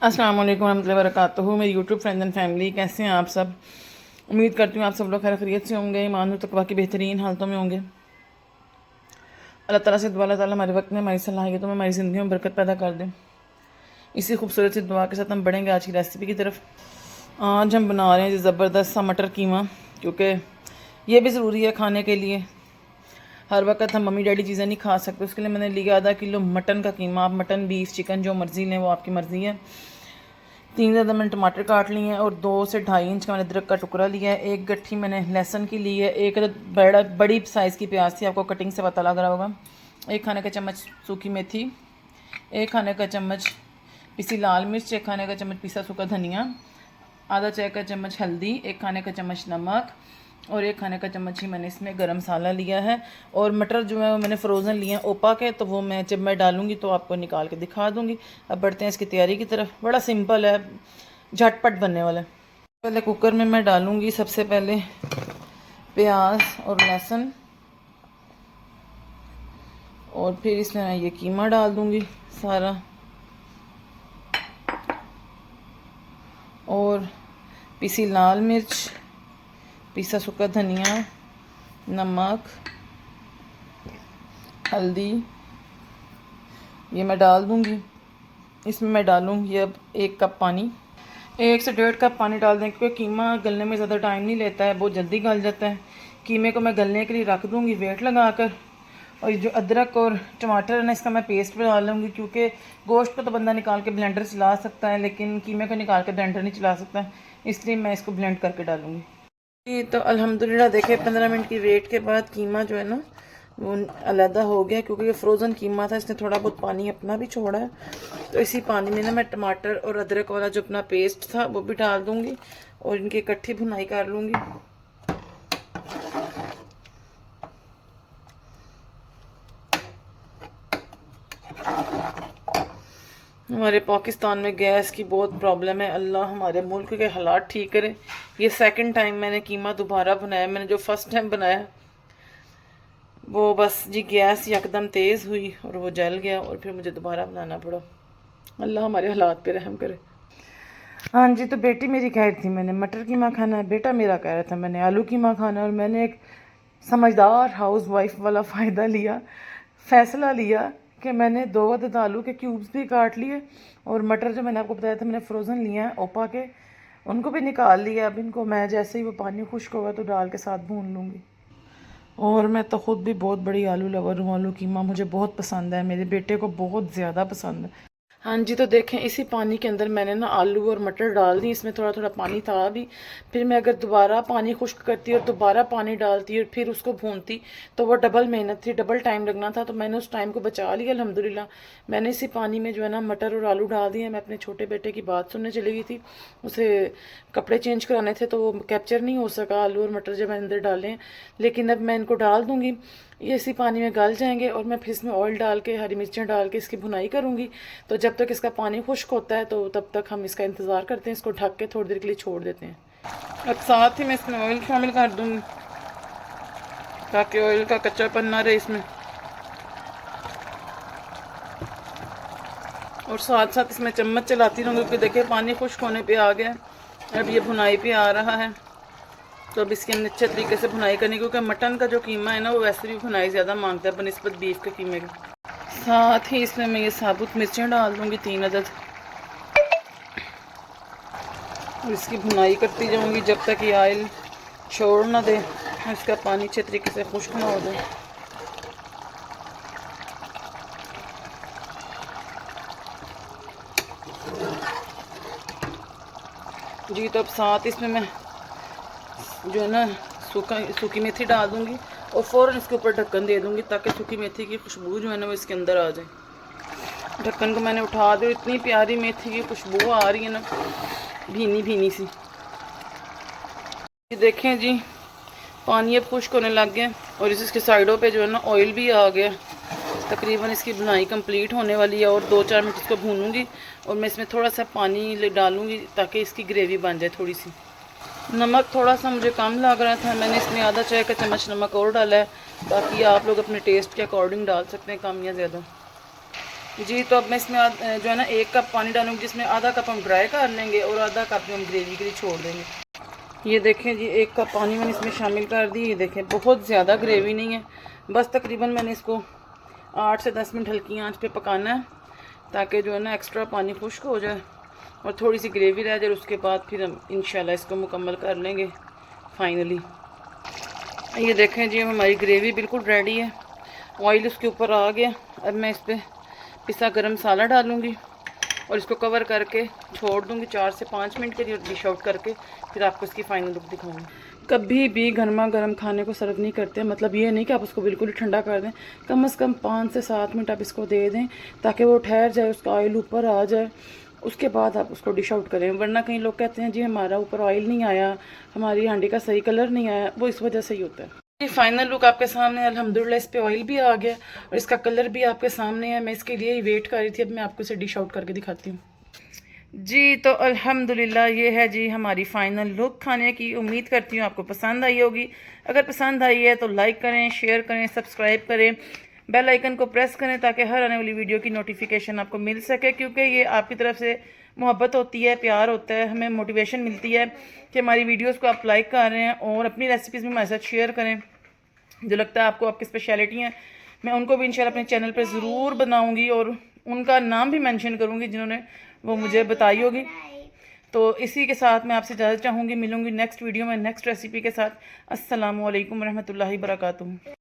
अस्सलाम वालेकुम रहमतुल्लाहि व बरकातुहू। मेरी यूट्यूब फ्रेंड्स एंड फैमिली, कैसे हैं आप सब। उम्मीद करती हूँ आप सब लोग खैर खैरियत से होंगे, ईमान और तकवा की बेहतरीन हालतों में होंगे। अल्लाह ताला से दुआ, अल्लाह ताला हमारे वक्त में हमारी सलाहियतों में हमारी ज़िंदगी में बरकत पैदा कर दें। इसी खूबसूरत सी दुआ के साथ हम बढ़ेंगे आज की रेसिपी की तरफ। आज हम बना रहे हैं ज़बरदस्त सा मटर कीमा, क्योंकि ये भी ज़रूरी है खाने के लिए। हर वक्त हम मम्मी डैडी चीज़ें नहीं खा सकते, उसके लिए मैंने लिया आधा किलो मटन का कीमा। आप मटन, बीफ, चिकन जो मर्ज़ी लें, वो आपकी मर्ज़ी है। 3 ज़्यादा मैंने टमाटर काट लिए हैं और 2 से 2.5 इंच का मैंने अदरक का टुकड़ा लिया है। एक गट्ठी मैंने लहसुन की ली है। एक बड़ी साइज़ की प्याज थी, आपको कटिंग से पता लग रहा होगा। 1 खाने का चम्मच सूखी मेथी, 1 खाने का चम्मच पिसी लाल मिर्च, 1 खाने का चम्मच पिसा सूखा धनिया, आधा चाय का चम्मच हल्दी, 1 खाने का चम्मच नमक और 1 खाने का चम्मच ही मैंने इसमें गरम मसाला लिया है। और मटर जो है वो मैंने फ़्रोज़न लिए हैं ओपा के, तो वो मैं जब मैं डालूँगी तो आपको निकाल के दिखा दूँगी। अब बढ़ते हैं इसकी तैयारी की तरफ। बड़ा सिंपल है, झटपट बनने वाला है। पहले कुकर में मैं डालूँगी सबसे पहले प्याज और लहसुन, और फिर इसमें मैं ये कीमा डाल दूँगी सारा, और पिसी लाल मिर्च, पिसा सूखा धनिया, नमक, हल्दी, ये मैं डाल दूँगी। इसमें मैं डालूँगी अब 1 कप पानी। 1 से 1.5 कप पानी डाल दें, क्योंकि कीमा गलने में ज़्यादा टाइम नहीं लेता है, बहुत जल्दी गल जाता है। कीमे को मैं गलने के लिए रख दूँगी वेट लगा कर। और जो अदरक और टमाटर है ना, इसका मैं पेस्ट बना लूँगी, क्योंकि गोश्त को तो बंदा निकाल के ब्लेंडर चला सकता है, लेकिन कीमे को निकाल के ब्लेंडर नहीं चला सकता, इसलिए मैं इसको ब्लेंड करके डालूँगी। ये तो अल्हम्दुलिल्लाह देखे 15 मिनट की वेट के बाद कीमा जो है ना वो अलहदा हो गया, क्योंकि ये फ्रोज़न कीमा था, इसने थोड़ा बहुत पानी अपना भी छोड़ा है। तो इसी पानी में ना मैं टमाटर और अदरक वाला जो अपना पेस्ट था वो भी डाल दूँगी और इनकी इकट्ठी भुनाई कर लूँगी। हमारे पाकिस्तान में गैस की बहुत प्रॉब्लम है, अल्लाह हमारे मुल्क के हालात ठीक करे। ये सेकंड टाइम मैंने कीमा दोबारा बनाया। मैंने जो फर्स्ट टाइम बनाया वो बस जी गैस यकदम तेज़ हुई और वो जल गया, और फिर मुझे दोबारा बनाना पड़ा। अल्लाह हमारे हालात पे रहम करे। हाँ जी, तो बेटी मेरी कह रही थी मैंने मटर कीमा खाना है, बेटा मेरा कह रहा था मैंने आलू कीमा खाना है, और मैंने एक समझदार हाउस वाइफ वाला फ़ायदा लिया, फ़ैसला लिया कि मैंने 2 अदद आलू के क्यूब्स भी काट लिए, और मटर जो मैंने आपको बताया था मैंने फ़्रोज़न लिया है ओपा के, उनको भी निकाल लिया। अब इनको मैं जैसे ही वो पानी खुश्क होगा तो डाल के साथ भून लूँगी। और मैं तो ख़ुद भी बहुत बड़ी आलू लवर हूँ, आलू कीमा मुझे बहुत पसंद है, मेरे बेटे को बहुत ज़्यादा पसंद है। हाँ जी, तो देखें इसी पानी के अंदर मैंने ना आलू और मटर डाल दी। इसमें थोड़ा थोड़ा पानी था भी, फिर मैं अगर दोबारा पानी खुश्क करती और दोबारा पानी डालती और फिर उसको भूनती तो वो डबल मेहनत थी, डबल टाइम लगना था। तो मैंने उस टाइम को बचा लिया अल्हम्दुलिल्लाह। मैंने इसी पानी में जो है ना मटर और आलू डाल दिए। मैं अपने छोटे बेटे की बात सुनने चली गई थी, उसे कपड़े चेंज कराने थे तो वो कैप्चर नहीं हो सका आलू और मटर जब मैंने अंदर डाले हैं। लेकिन अब मैं इनको डाल दूँगी, ये इसी पानी में गल जाएंगे, और मैं फिर इसमें ऑयल डाल के हरी मिर्चें डाल के इसकी भुनाई करूँगी। तो जब तक इसका पानी खुश्क होता है तो तब तक हम इसका इंतज़ार करते हैं, इसको ढक के थोड़ी देर के लिए छोड़ देते हैं। अब साथ ही मैं इसमें ऑयल शामिल कर दूँगी ताकि ऑयल का कच्चापन ना रहे इसमें, और साथ साथ इसमें चम्मच चलाती रहूँगी, क्योंकि देखिए पानी खुश्क होने पे आ गया, अब ये भुनाई पे आ रहा है। तो अब इसकी हमने अच्छे तरीके से भुनाई करनी, क्योंकि मटन का जो कीमा है ना वो वैसे भी भुनाई ज़्यादा मांगता है बनिस्बत बीफ के कीमे के। साथ ही इसमें मैं ये साबुत मिर्चें डाल दूँगी 3 अदद, और इसकी भुनाई करती जाऊँगी जब तक ये ऑयल छोड़ ना दे, इसका पानी अच्छे तरीके से खुश्क ना हो जाए। जी, तो अब साथ इसमें मैं जो है ना सूखी मेथी डाल दूँगी और फ़ौरन इसके ऊपर ढक्कन दे दूँगी, ताकि सूखी मेथी की खुशबू जो है ना वो इसके अंदर आ जाए। ढक्कन को मैंने उठा दिया, इतनी प्यारी मेथी की खुशबू आ रही है ना, भीनी भीनी सी। ये देखें जी, पानी अब खुश्क होने लग गया, और इसके साइडों पे जो है ना ऑयल भी आ गया। तकरीबन इसकी बुनाई कंप्लीट होने वाली है, और 2-4 मिनट इसको भूनूंगी, और मैं इसमें थोड़ा सा पानी डालूंगी ताकि इसकी ग्रेवी बन जाए थोड़ी सी। नमक थोड़ा सा मुझे कम लग रहा था, मैंने इसमें आधा चाय का चम्मच नमक और डाला है। बाकी आप लोग अपने टेस्ट के अकॉर्डिंग डाल सकते हैं, कम या ज़्यादा। जी तो अब मैं इसमें जो है ना 1 कप पानी डालूंगी, जिसमें आधा कप हम ड्राई कर लेंगे और आधा कप हम ग्रेवी के लिए छोड़ देंगे। ये देखें जी 1 कप पानी मैंने इसमें शामिल कर दी। ये देखें बहुत ज़्यादा ग्रेवी नहीं है, बस तकरीबन मैंने इसको 8 से 10 मिनट हल्की आंच पे पकाना है, ताकि जो है ना एक्स्ट्रा पानी खुश्क हो जाए और थोड़ी सी ग्रेवी रह जाए। उसके बाद फिर हम इंशाल्लाह इसको मुकम्मल कर लेंगे फाइनली। ये देखें जी हमारी ग्रेवी बिल्कुल रेडी है, ऑयल उसके ऊपर आ गया। अब मैं इस पर पिसा गरम मसाला डालूँगी और इसको कवर करके छोड़ दूँगी 4 से 5 मिनट के लिए, डिश आउट करके फिर आपको इसकी फाइनल लुक दिखाऊँगी। कभी भी गर्मा गर्म खाने को सर्व नहीं करते, मतलब ये नहीं कि आप उसको बिल्कुल ही ठंडा कर दें, कम से कम 5 से 7 मिनट आप इसको दे दें ताकि वो ठहर जाए, उसका ऑयल ऊपर आ जाए, उसके बाद आप उसको डिश आउट करें। वरना कई लोग कहते हैं जी हमारा ऊपर ऑयल नहीं आया, हमारी हांडी का सही कलर नहीं आया, वो इस वजह से ही होता है। ये फाइनल लुक आपके सामने अल्हम्दुलिल्लाह, इस पे ऑयल भी आ गया और इसका कलर भी आपके सामने है। मैं इसके लिए ही वेट कर रही थी, अब मैं आपको इसे डिश आउट करके दिखाती हूँ। जी तो अल्हम्दुलिल्लाह ये है जी हमारी फ़ाइनल लुक खाने की। उम्मीद करती हूँ आपको पसंद आई होगी। अगर पसंद आई है तो लाइक करें, शेयर करें, सब्सक्राइब करें, बेल आइकन को प्रेस करें ताकि हर आने वाली वीडियो की नोटिफिकेशन आपको मिल सके, क्योंकि ये आपकी तरफ से मोहब्बत होती है, प्यार होता है, हमें मोटिवेशन मिलती है कि हमारी वीडियोज़ को आप लाइक कर रहे हैं और अपनी रेसिपीज़ भी हमारे साथ शेयर करें। जो लगता है आपको आपकी स्पेशलिटी हैं, मैं उनको भी इंशाल्लाह अपने चैनल पर ज़रूर बनाऊँगी और उनका नाम भी मेंशन करूँगी जिन्होंने वो मुझे बताई होगी। तो इसी के साथ मैं आपसे इजाज़त चाहूँगी, मिलूँगी नेक्स्ट वीडियो में नेक्स्ट रेसिपी के साथ। अस्सलामु अलैकुम रहमतुल्लाहि बरकातुहू।